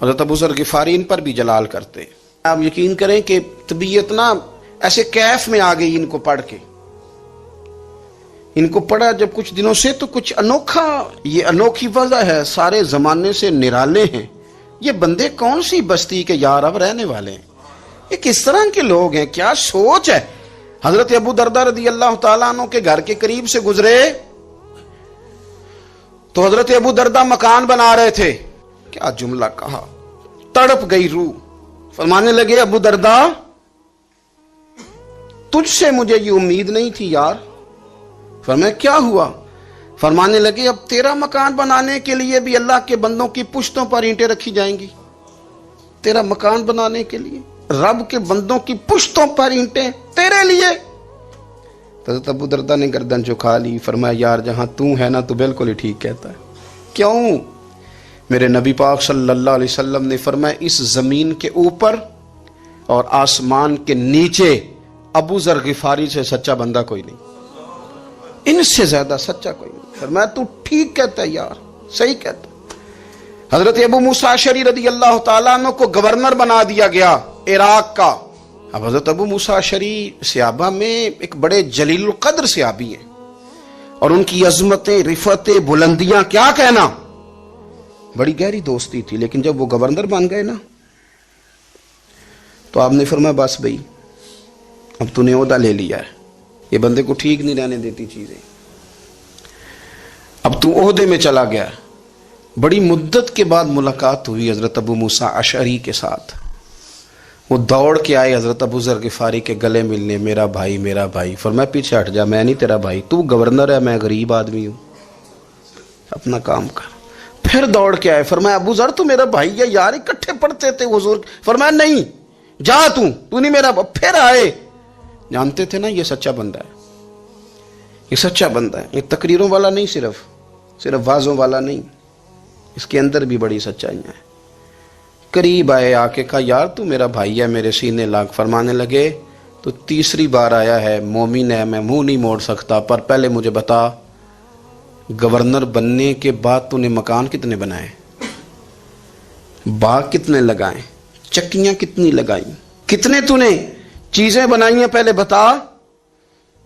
حضرت ابو ذر غفاری ان پر بھی جلال کرتے. آپ یقین کریں کہ طبیعت نا ایسے کیف میں آ گئی ان کو پڑھ کے. ان کو پڑھا جب کچھ دنوں سے تو کچھ انوکھا، یہ انوکھی وجہ ہے، سارے زمانے سے نرالے ہیں. یہ بندے کون سی بستی کے یار اب رہنے والے ہیں، یہ کس طرح کے لوگ ہیں، کیا سوچ ہے. حضرت ابو درداء رضی اللہ تعالیٰ عنہ کے گھر کے قریب سے گزرے تو حضرت ابو درداء مکان بنا رہے تھے. کیا جملہ کہا، تڑپ گئی روح. فرمانے لگے ابو درداء تجھ سے مجھے یہ امید نہیں تھی یار. فرمایا کیا ہوا؟ فرمانے لگے اب تیرا مکان بنانے کے لیے بھی اللہ کے بندوں کی پشتوں پر اینٹیں رکھی جائیں گی. تیرا مکان بنانے کے لیے رب کے بندوں کی پشتوں پر اینٹیں تیرے لیے. حضرت ابو درداء نے گردن جھکا لی. فرمایا یار جہاں تو ہے نا تو بالکل ہی ٹھیک کہتا ہے. کیوں؟ میرے نبی پاک صلی اللہ علیہ وسلم نے فرمایا اس زمین کے اوپر اور آسمان کے نیچے ابو ذر غفاری سے سچا بندہ کوئی نہیں، ان سے زیادہ سچا کوئی نہیں. فرمایا تو ٹھیک کہتا ہے یار، صحیح کہتا. حضرت ابو موسیٰ اشعری رضی اللہ تعالیٰ عنہ کو گورنر بنا دیا گیا عراق کا. اب حضرت ابو موسیٰ اشعری صحابہ میں ایک بڑے جلیل القدر صحابی ہیں، اور ان کی عظمتیں، رفتیں، بلندیاں کیا کہنا، بڑی گہری دوستی تھی. لیکن جب وہ گورنر بن گئے نا تو آپ نے فرمایا بس بھئی اب تو نے عہدہ لے لیا ہے، یہ بندے کو ٹھیک نہیں رہنے دیتی چیزیں، اب تو عہدے میں چلا گیا. بڑی مدت کے بعد ملاقات ہوئی حضرت ابو موسیٰ اشعری کے ساتھ. وہ دوڑ کے آئے حضرت ابو ذر غفاری کے گلے ملنے. میرا بھائی، میرا بھائی. فرمایا پیچھے ہٹ جا، میں نہیں تیرا بھائی، تو گورنر ہے، میں غریب آدمی ہوں، اپنا کام کر. پھر دوڑ کے آئے. فرمایا ابو ذر تو میرا بھائی ہے یار، اکٹھے پڑھتے تھے حضور. فرمایا نہیں، جا تو نہیں میرا. پھر آئے. جانتے تھے نا یہ سچا بندہ ہے، یہ سچا بندہ ہے، یہ تقریروں والا نہیں، صرف وعظوں والا نہیں، اس کے اندر بھی بڑی سچائیاں ہیں. قریب آئے، آ کے کہا یار تو میرا بھائی ہے، میرے سینے لاگ. فرمانے لگے تو تیسری بار آیا ہے، مومن ہے، میں منہ نہیں موڑ سکتا، پر پہلے مجھے بتا گورنر بننے کے بعد تو نے مکان کتنے بنائے، باغ کتنے لگائے، چکیاں کتنی لگائیں، کتنے تو نے چیزیں بنائی ہیں، پہلے بتا.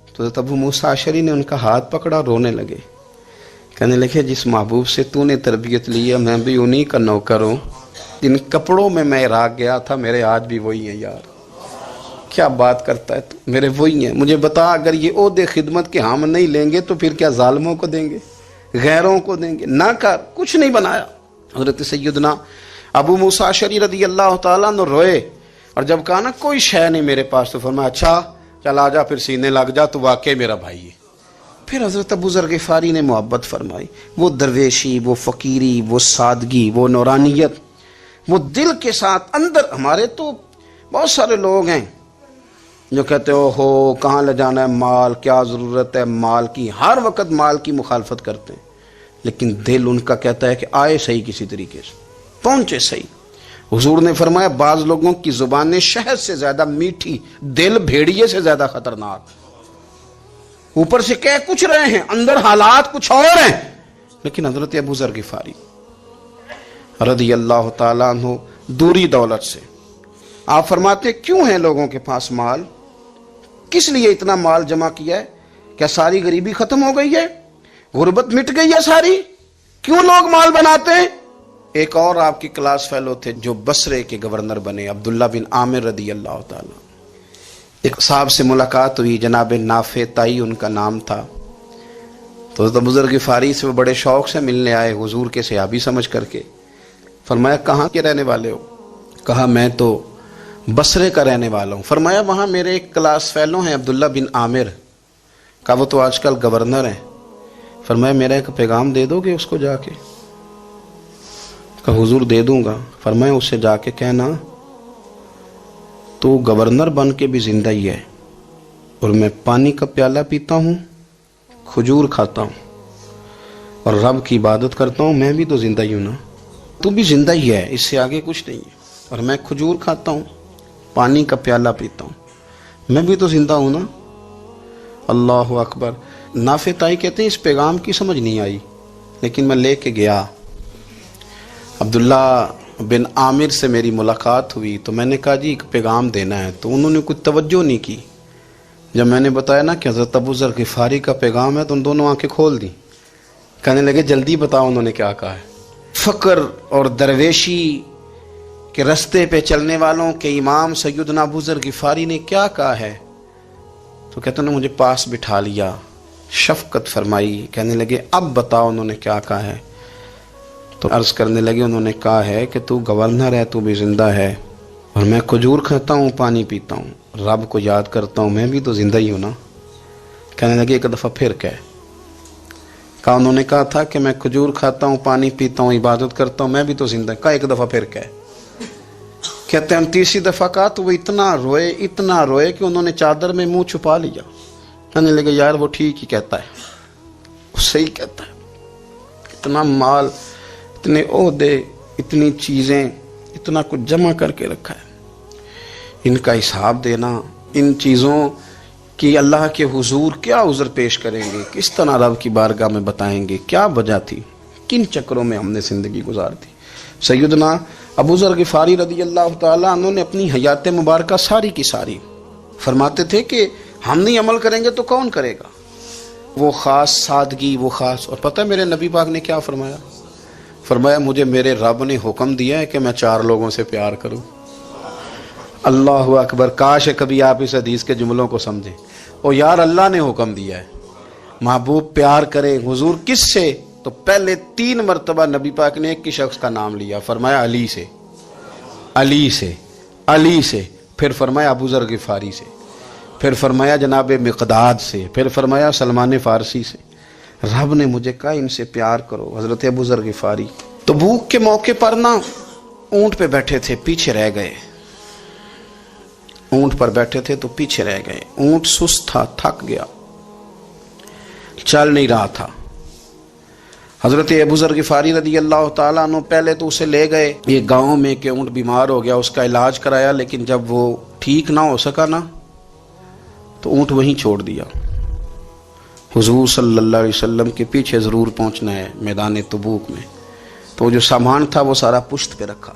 تو ابو موسیٰ اشعری نے ان کا ہاتھ پکڑا، رونے لگے. کہنے لگے جس محبوب سے تو نے تربیت لی ہے میں بھی انہی کا نوکر ہوں. جن کپڑوں میں میں عراق گیا تھا میرے آج بھی وہی ہیں. یار کیا بات کرتا ہے تو، میرے وہی ہیں. مجھے بتا اگر یہ عہدے خدمت کے ہم نہیں لیں گے تو پھر کیا ظالموں کو دیں گے، غیروں کو دیں گے؟ نہ کر، کچھ نہیں بنایا. حضرت سیدنا ابو موسیٰ اشعری رضی اللہ تعالیٰ عنہ روئے، اور جب کہا نا کوئی شے نہیں میرے پاس تو فرمایا اچھا چل آ جا، پھر سینے لگ جا، تو واقعی میرا بھائی ہے. پھر حضرت ابو ذر غفاری نے محبت فرمائی. وہ درویشی، وہ فقیری، وہ سادگی، وہ نورانیت، وہ دل کے ساتھ اندر. ہمارے تو بہت سارے لوگ ہیں جو کہتے ہو کہاں لے جانا ہے مال، کیا ضرورت ہے مال کی، ہر وقت مال کی مخالفت کرتے ہیں، لیکن دل ان کا کہتا ہے کہ آئے صحیح، کسی طریقے سے پہنچے صحیح. حضور نے فرمایا بعض لوگوں کی زبانیں شہد سے زیادہ میٹھی، دل بھیڑیے سے زیادہ خطرناک. اوپر سے کہہ کچھ رہے ہیں، اندر حالات کچھ اور ہیں. لیکن حضرت ابو ذر غفاری رضی اللہ تعالیٰ عنہ دوری دولت سے. آپ فرماتے کیوں ہیں لوگوں کے پاس مال، کس لیے اتنا مال جمع کیا ہے؟ کیا ساری غریبی ختم ہو گئی ہے، غربت مٹ گئی ہے ساری؟ کیوں لوگ مال بناتے ہیں؟ ایک اور آپ کی کلاس فیلو تھے جو بصرے کے گورنر بنے، عبداللہ بن عامر رضی اللہ تعالیٰ. ایک صاحب سے ملاقات ہوئی، جناب نافع تائی ان کا نام تھا. تو ابو ذر غفاری سے وہ بڑے شوق سے ملنے آئے، حضور کے صحابی سمجھ کر کے. فرمایا کہاں کے رہنے والے ہو؟ کہا میں تو بصرے کا رہنے والا ہوں. فرمایا وہاں میرے ایک کلاس فیلو ہیں عبداللہ بن عامر. کہا وہ تو آج کل گورنر ہیں. فرمایا میرا ایک پیغام دے دو گے اس کو جا کے؟ کہا حضور دے دوں گا۔ فرمایا اس سے جا کے کہنا تو گورنر بن کے بھی زندہ ہی ہے، اور میں پانی کا پیالہ پیتا ہوں، کھجور کھاتا ہوں اور رب کی عبادت کرتا ہوں، میں بھی تو زندہ ہی ہوں نا، تو بھی زندہ ہی ہے، اس سے آگے کچھ نہیں ہے۔ اور میں کھجور کھاتا ہوں، پانی کا پیالہ پیتا ہوں، میں بھی تو زندہ ہوں نا۔ اللہ اکبر۔ نافع تائی کہتے ہیں اس پیغام کی سمجھ نہیں آئی، لیکن میں لے کے گیا۔ عبداللہ بن عامر سے میری ملاقات ہوئی تو میں نے کہا جی ایک پیغام دینا ہے، تو انہوں نے کوئی توجہ نہیں کی۔ جب میں نے بتایا نا کہ حضرت ابو ذر غفاری کا پیغام ہے تو ان دونوں آنکھیں کھول دیں، کہنے لگے جلدی بتاؤ انہوں نے کیا کہا ہے۔ فقر اور درویشی کے رستے پہ چلنے والوں کے امام سیدنا ابو ذر غفاری نے کیا کہا ہے؟ تو کہتے ہیں مجھے پاس بٹھا لیا، شفقت فرمائی، کہنے لگے اب بتاؤ انہوں نے کیا کہا ہے؟ تو عرض کرنے لگے انہوں نے کہا ہے کہ تو گورنر ہے، تو بھی زندہ ہے، اور میں کھجور کھاتا ہوں، پانی پیتا ہوں، رب کو یاد کرتا ہوں، میں بھی تو زندہ ہی ہوں نا۔ کہنے لگے ایک دفعہ پھر کہا انہوں نے کہا تھا کہ میں کھجور کھاتا ہوں، پانی پیتا ہوں، عبادت کرتا ہوں، میں بھی تو زندہ، کہا ایک دفعہ پھر کہتے ہیں تیسری دفعہ کہا تو وہ اتنا روئے کہ انہوں نے چادر میں منہ چھپا لیا۔ کہنے لگے یار وہ ٹھیک ہی کہتا ہے، وہ صحیح کہتا ہے، اتنا مال، اتنے عہدے، اتنی چیزیں، اتنا کچھ جمع کر کے رکھا ہے، ان کا حساب دینا، ان چیزوں کی اللہ کے حضور کیا عذر پیش کریں گے، کس طرح رب کی بارگاہ میں بتائیں گے، کیا وجہ تھی، کن چکروں میں ہم نے زندگی گزار دی۔ سیدنا ابو ذر غفاری رضی اللہ تعالیٰ عنہ نے اپنی حیات مبارکہ ساری کی ساری فرماتے تھے کہ ہم نہیں عمل کریں گے تو کون کرے گا، وہ خاص سادگی، وہ خاص۔ اور پتہ میرے نبی پاک نے کیا فرمایا؟ فرمایا مجھے میرے رب نے حکم دیا ہے کہ میں 4 لوگوں سے پیار کروں۔ اللہ اکبر۔ کاش کبھی آپ اس حدیث کے جملوں کو سمجھیں۔ او یار اللہ نے حکم دیا ہے محبوب پیار کرے، حضور کس سے؟ تو پہلے 3 مرتبہ نبی پاک نے ایک ہی شخص کا نام لیا، فرمایا علی سے، علی سے، علی سے، پھر فرمایا ابو ذر غفاری سے، پھر فرمایا جناب مقداد سے، پھر فرمایا سلمان فارسی سے۔ رب نے مجھے کہا ان سے پیار کرو۔ حضرت ابو ذر غفاری تبوک کے موقع پر نا اونٹ پہ بیٹھے تھے، پیچھے رہ گئے، اونٹ پر بیٹھے تھے تو پیچھے رہ گئے، اونٹ سست تھا، تھک گیا، چل نہیں رہا تھا۔ حضرت ابو ذر غفاری رضی اللہ تعالیٰ عنہ پہلے تو اسے لے گئے یہ گاؤں میں کہ اونٹ بیمار ہو گیا، اس کا علاج کرایا، لیکن جب وہ ٹھیک نہ ہو سکا نا تو اونٹ وہیں چھوڑ دیا۔ حضور صلی اللہ علیہ وسلم کے پیچھے ضرور پہنچنا ہے میدان تبوک میں، تو جو سامان تھا وہ سارا پشت پہ رکھا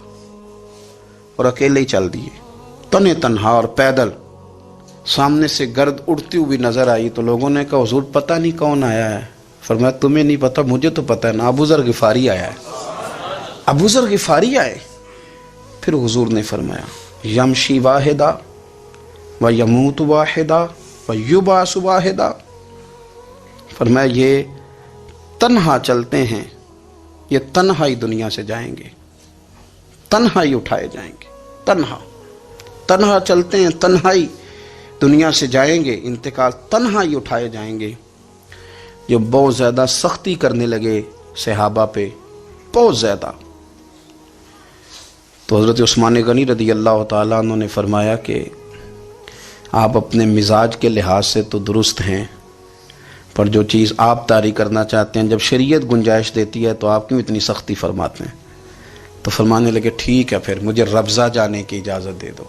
اور اکیلے ہی چل دیے، تنے تنہا اور پیدل۔ سامنے سے گرد اڑتی ہوئی نظر آئی تو لوگوں نے کہا حضور پتہ نہیں کون آیا ہے۔ فرمایا تمہیں نہیں پتا، مجھے تو پتا ہے نا، ابو ذر غفاری آیا ہے، ابو ذر غفاری آئے۔ پھر حضور نے فرمایا یمشی واحدہ و یموت واحدہ و یبعث واحدہ، فرمایا یہ تنہا چلتے ہیں، یہ تنہا ہی دنیا سے جائیں گے، تنہا ہی اٹھائے جائیں گے، تنہا چلتے ہیں، تنہا ہی دنیا سے جائیں گے، انتقال تنہا ہی اٹھائے جائیں گے۔ جو بہت زیادہ سختی کرنے لگے صحابہ پہ، بہت زیادہ، تو حضرت عثمان غنی رضی اللہ تعالیٰ عنہ نے فرمایا کہ آپ اپنے مزاج کے لحاظ سے تو درست ہیں، پر جو چیز آپ طاری کرنا چاہتے ہیں جب شریعت گنجائش دیتی ہے تو آپ کیوں اتنی سختی فرماتے ہیں؟ تو فرمانے لگے ٹھیک ہے پھر مجھے ربضہ جانے کی اجازت دے دو۔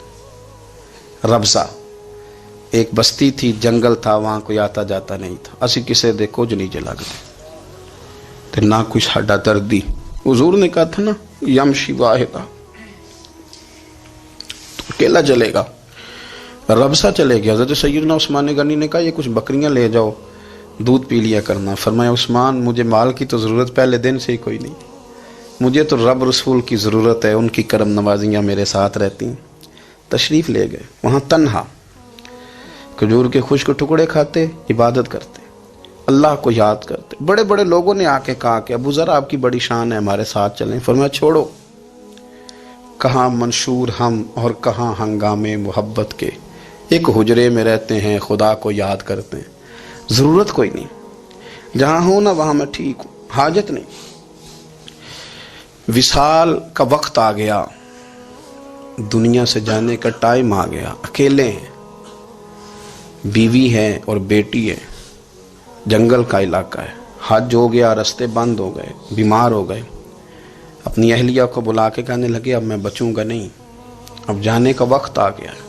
ربضہ ایک بستی تھی، جنگل تھا، وہاں کوئی آتا جاتا نہیں تھا، اسی کسے دے کچھ نہیں جلا گئے تو نہ کچھ ہڈا دردی۔ حضور نے کہا تھا نا یمشی واحدہ، تو اکیلا چلے گا، ربضہ چلے گیا۔ حضرت سیدنا عثمان غنی نے کہا یہ کچھ بکریاں لے جاؤ، دودھ پی لیا کرنا۔ فرمایا عثمان مجھے مال کی تو ضرورت پہلے دن سے ہی کوئی نہیں، مجھے تو رب رسول کی ضرورت ہے، ان کی کرم نوازیاں میرے ساتھ رہتی ہیں۔ تشریف لے گئے، وہاں تنہا کھجور کے خشک ٹکڑے کھاتے، عبادت کرتے، اللہ کو یاد کرتے۔ بڑے بڑے لوگوں نے آ کے کہا کہ ابو ذر آپ کی بڑی شان ہے، ہمارے ساتھ چلیں۔ فرمایا چھوڑو، کہاں منشور ہم اور کہاں ہنگامے محبت کے، ایک حجرے میں رہتے ہیں، خدا کو یاد کرتے ہیں، ضرورت کوئی نہیں۔ جہاں ہوں نا وہاں میں ٹھیک ہوں، حاجت نہیں۔ وصال کا وقت آ گیا، دنیا سے جانے کا ٹائم آ گیا، اکیلے ہیں، بیوی ہے اور بیٹی ہے، جنگل کا علاقہ ہے، حج ہو گیا، راستے بند ہو گئے، بیمار ہو گئے۔ اپنی اہلیہ کو بلا کے کہنے لگے اب میں بچوں گا نہیں، اب جانے کا وقت آ گیا ہے۔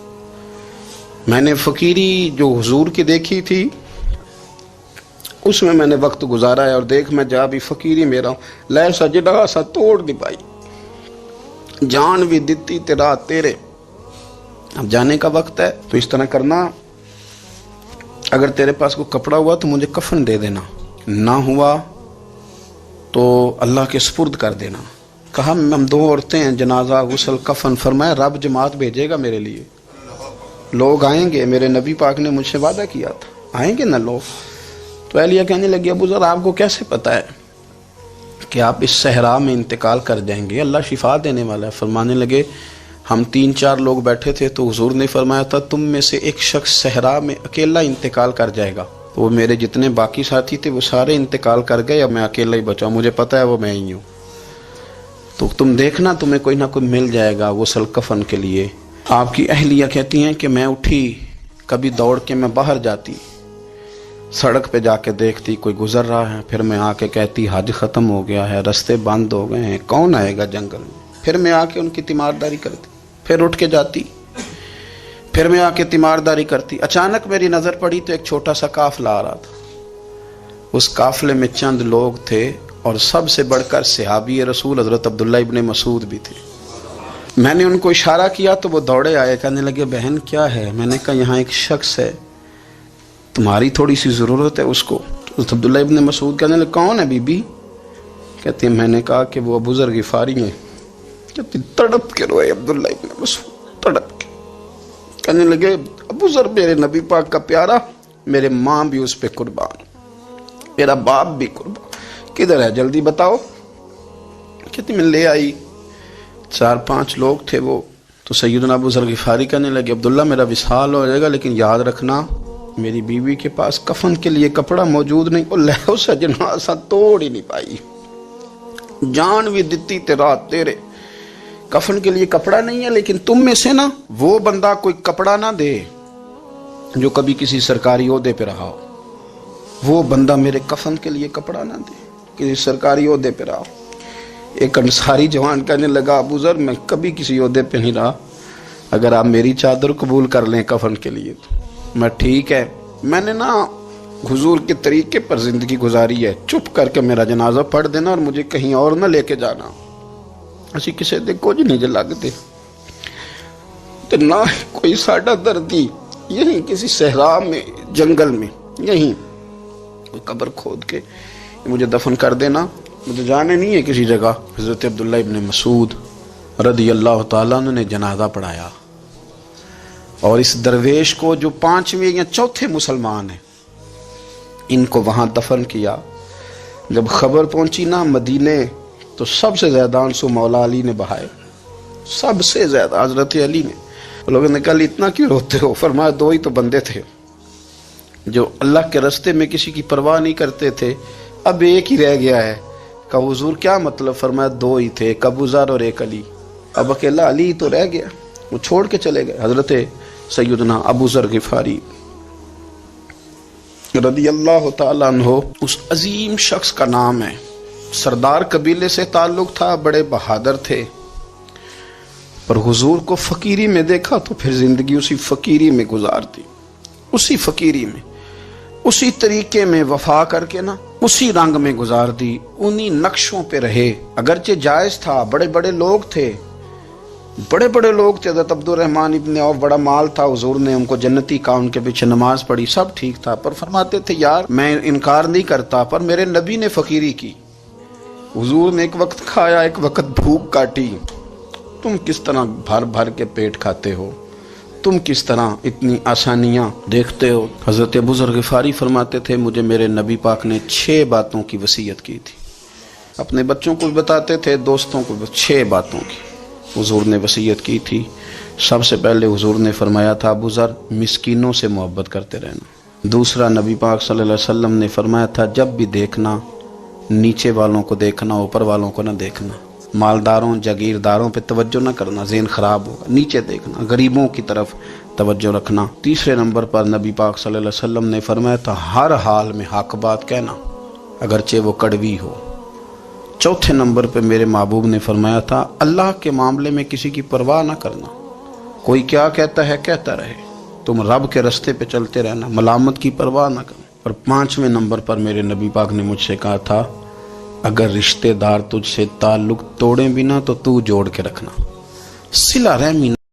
میں نے فقیری جو حضور کی دیکھی تھی اس میں نے وقت گزارا ہے، اور دیکھ میں جا بھی فقیری میرا ہوں، لے سجدہ سا توڑ دی پائی، جان بھی دیتی تیرا تیرے، اب جانے کا وقت ہے۔ تو اس طرح کرنا، اگر تیرے پاس کوئی کپڑا ہوا تو مجھے کفن دے دینا، نہ ہوا تو اللہ کے سپرد کر دینا۔ کہا ہم دو عورتیں ہیں، جنازہ غسل کفن، فرمایا رب جماعت بھیجے گا میرے لیے، لوگ آئیں گے، میرے نبی پاک نے مجھ سے وعدہ کیا تھا آئیں گے نا لوگ۔ تو اہلیہ کہنے لگی ابو ذر آپ کو کیسے پتہ ہے کہ آپ اس صحرا میں انتقال کر جائیں گے، اللہ شفا دینے والا ہے۔ فرمانے لگے ہم 3-4 لوگ بیٹھے تھے تو حضور نے فرمایا تھا تم میں سے ایک شخص صحرا میں اکیلا انتقال کر جائے گا، تو وہ میرے جتنے باقی ساتھی تھے وہ سارے انتقال کر گئے، اب میں اکیلا ہی بچا، مجھے پتہ ہے وہ میں ہی ہوں، تو تم دیکھنا تمہیں کوئی نہ کوئی مل جائے گا غسل کفن کے لیے۔ آپ کی اہلیہ کہتی ہیں کہ میں اٹھی، کبھی دوڑ کے میں باہر جاتی، سڑک پہ جا کے دیکھتی کوئی گزر رہا ہے، پھر میں آ کے کہتی حج ختم ہو گیا ہے، راستے بند ہو گئے ہیں، کون آئے گا جنگل میں، پھر میں آ کے ان کی تیمارداری کرتی، پھر اٹھ کے جاتی، پھر میں آ کے تیمارداری کرتی۔ اچانک میری نظر پڑی تو ایک چھوٹا سا قافلہ آ رہا تھا، اس قافلے میں چند لوگ تھے اور سب سے بڑھ کر صحابی رسول حضرت عبداللہ ابن مسعود بھی تھے۔ میں نے ان کو اشارہ کیا تو وہ دوڑے آئے، کہنے لگے بہن کیا ہے؟ میں نے کہا یہاں ایک شخص ہے، تمہاری تھوڑی سی ضرورت ہے اس کو۔ حضرت عبداللہ ابن مسعود کہنے لگے کون ہے بی بی؟ کہتے ہیں میں نے کہا کہ وہ ابو ذر غفاری ہیں۔ کہتے تڑپ کے روئے عبداللہ ابن مسعود، تڑپ کے کہنے لگے ابو ذر میرے نبی پاک کا پیارا، میرے ماں بھی اس پہ قربان، میرا باپ بھی قربان، کدھر ہے جلدی بتاؤ۔ کہتی میں لے آئی، 4-5 لوگ تھے وہ، تو سیدنا ابو ذر غفاری کہنے لگے عبداللہ میرا وصال ہو جائے گا لیکن یاد رکھنا میری بیوی کے پاس کفن کے لیے کپڑا موجود نہیں، وہ لہو سجنا سا توڑ ہی نہیں پائی، جان بھی دیتی تیرا تیرے، کفن کے لیے کپڑا نہیں ہے، لیکن تم میں سے نا وہ بندہ کوئی کپڑا نہ دے جو کبھی کسی سرکاری عہدے پہ رہا ہو، وہ بندہ میرے کفن کے لیے کپڑا نہ دے کسی سرکاری عہدے پہ رہا ہو۔ ایک انصاری جوان کہنے لگا ابو ذر میں کبھی کسی عہدے پہ نہیں رہا، اگر آپ میری چادر قبول کر لیں کفن کے لیے تو میں ٹھیک ہے، میں نے نا حضور کے طریقے پر زندگی گزاری ہے، چپ کر کے میرا جنازہ پڑھ دینا اور مجھے کہیں اور نہ لے کے جانا، اسی کسی دے کچھ نہیں جو لگتے تو نہ کوئی ساڈا دردی، یہیں کسی صحرا میں جنگل میں یہیں کوئی قبر کھود کے مجھے دفن کر دینا، مجھے جانے نہیں ہے کسی جگہ۔ حضرت عبداللہ ابن مسعود رضی اللہ تعالیٰ عنہ نے جنازہ پڑھایا، اور اس درویش کو جو 5ویں یا 4تھے مسلمان ہیں ان کو وہاں دفن کیا۔ جب خبر پہنچی نا مدینے تو سب سے زیادہ آنسو مولا علی نے بہائے، سب سے زیادہ حضرت علی نے۔ لوگوں نے کہا اتنا کیوں روتے ہو؟ فرمایا 2 ہی تو بندے تھے جو اللہ کے راستے میں کسی کی پرواہ نہیں کرتے تھے، اب ایک ہی رہ گیا ہے۔ کہا حضور کیا مطلب؟ فرمایا 2 ہی تھے، ایک ابو ذر اور ایک علی، اب اکیلا علی تو رہ گیا، وہ چھوڑ کے چلے گئے۔ حضرت سیدنا ابو ذر غفاری رضی اللہ تعالیٰ عنہ اس عظیم شخص کا نام ہے، سردار قبیلے سے تعلق تھا، بڑے بہادر تھے، پر حضور کو فقیری میں دیکھا تو پھر زندگی اسی فقیری میں گزارتی، اسی فقیری میں، اسی طریقے میں وفا کر کے نا اسی رنگ میں گزار دی، انہی نقشوں پہ رہے۔ اگرچہ جائز تھا، بڑے بڑے لوگ تھے، بڑے بڑے لوگ تھے، حضرت عبد الرحمن ابن عوف بڑا مال تھا، حضور نے ان کو جنتی کہا، ان کے پیچھے نماز پڑھی، سب ٹھیک تھا، پر فرماتے تھے یار میں انکار نہیں کرتا، پر میرے نبی نے فقیری کی، حضور نے ایک وقت کھایا ایک وقت بھوک کاٹی، تم کس طرح بھر بھر کے پیٹ کھاتے ہو، تم کس طرح اتنی آسانیاں دیکھتے ہو۔ حضرت ابو ذر غفاری فرماتے تھے مجھے میرے نبی پاک نے 6 باتوں کی وصیت کی تھی، اپنے بچوں کو بتاتے تھے، دوستوں کو 6 باتوں کی حضور نے وصیت کی تھی۔ سب سے پہلے حضور نے فرمایا تھا ابو ذر مسکینوں سے محبت کرتے رہنا، دوسرا نبی پاک صلی اللہ علیہ وسلم نے فرمایا تھا جب بھی دیکھنا نیچے والوں کو دیکھنا، اوپر والوں کو نہ دیکھنا، مالداروں جاگیرداروں پہ توجہ نہ کرنا، ذہن خراب ہوگا، نیچے دیکھنا، غریبوں کی طرف توجہ رکھنا۔ تیسرے نمبر پر نبی پاک صلی اللہ علیہ وسلم نے فرمایا تھا ہر حال میں حق بات کہنا اگرچہ وہ کڑوی ہو۔ چوتھے نمبر پہ میرے محبوب نے فرمایا تھا اللہ کے معاملے میں کسی کی پرواہ نہ کرنا، کوئی کیا کہتا ہے کہتا رہے، تم رب کے رستے پہ چلتے رہنا، ملامت کی پرواہ نہ کرنا۔ اور پانچویں نمبر پر میرے نبی پاک نے مجھ سے کہا تھا اگر رشتہ دار تجھ سے تعلق توڑیں بھی نہ تو جوڑ کے رکھنا، صلہ رحمی